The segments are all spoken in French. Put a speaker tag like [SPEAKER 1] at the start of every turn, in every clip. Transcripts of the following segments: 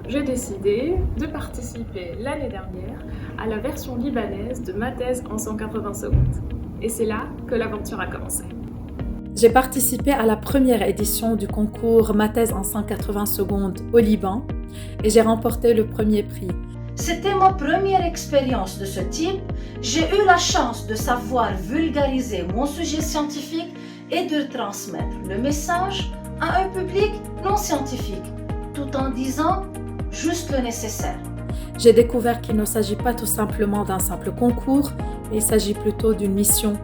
[SPEAKER 1] j'ai décidé de participer l'année dernière à la version libanaise de ma thèse en 180 secondes. Et c'est là que l'aventure a commencé.
[SPEAKER 2] J'ai participé à la première édition du concours Ma thèse en 180 secondes au Liban et j'ai remporté le premier prix.
[SPEAKER 3] C'était ma première expérience de ce type. J'ai eu la chance de savoir vulgariser mon sujet scientifique et de transmettre le message à un public non scientifique, tout en disant juste le nécessaire.
[SPEAKER 2] J'ai découvert qu'il ne s'agit pas tout simplement d'un simple concours, mais il s'agit plutôt d'une mission.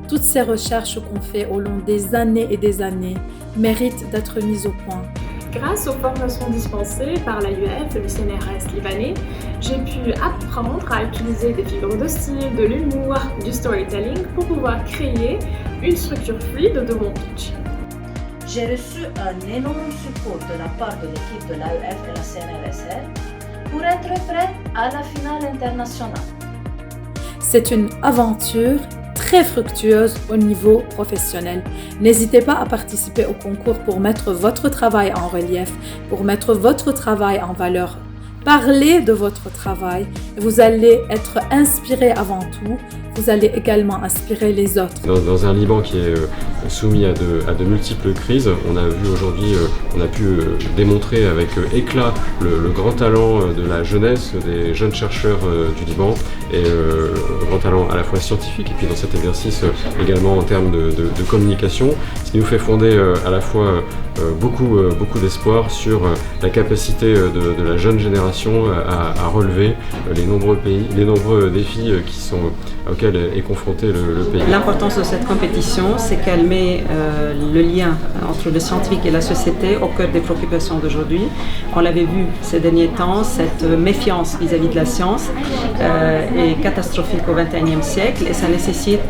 [SPEAKER 2] Toutes ces recherches qu'on fait au long des années et des années méritent d'être mises au point.
[SPEAKER 1] Grâce aux formations dispensées par l'AUF et le CNRS libanais, j'ai pu apprendre à utiliser des figures de style, de l'humour, du storytelling pour pouvoir créer une structure fluide de mon pitch.
[SPEAKER 3] J'ai reçu un énorme support de la part de l'équipe de l'AUF et la CNRSL pour être prête à la finale internationale.
[SPEAKER 2] C'est une aventure très fructueuse au niveau professionnel. N'hésitez pas à participer au concours pour mettre votre travail en relief, pour mettre votre travail en valeur. Parlez de votre travail. Vous allez être inspiré avant tout. Vous allez également inspirer les autres.
[SPEAKER 4] Dans un Liban qui est soumis à de multiples crises, on a vu aujourd'hui, on a pu démontrer avec éclat le grand talent de la jeunesse, des jeunes chercheurs du Liban et grand talent à la fois scientifique et puis dans cet exercice également en termes de communication, ce qui nous fait fonder à la fois beaucoup d'espoir sur la capacité de la jeune génération à relever les nombreux défis auxquels est confronté le pays.
[SPEAKER 5] L'importance de cette compétition, c'est qu'elle met le lien entre le scientifique et la société au cœur des préoccupations d'aujourd'hui. On l'avait vu ces derniers temps, cette méfiance vis-à-vis de la science est catastrophique au XXIe siècle et ça nécessite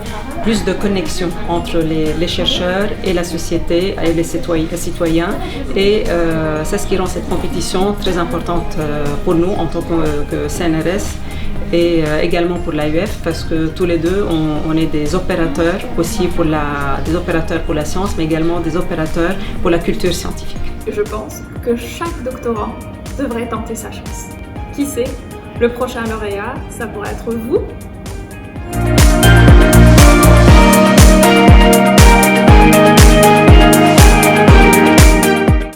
[SPEAKER 5] plus de connexion entre les chercheurs et la société et les citoyens et c'est ce qui rend cette compétition très importante pour nous en tant que CNRS et également pour l'AUF parce que tous les deux on est des opérateurs aussi des opérateurs pour la science mais également des opérateurs pour la culture scientifique.
[SPEAKER 1] Je pense que chaque doctorant devrait tenter sa chance. Qui sait, le prochain lauréat, ça pourrait être vous.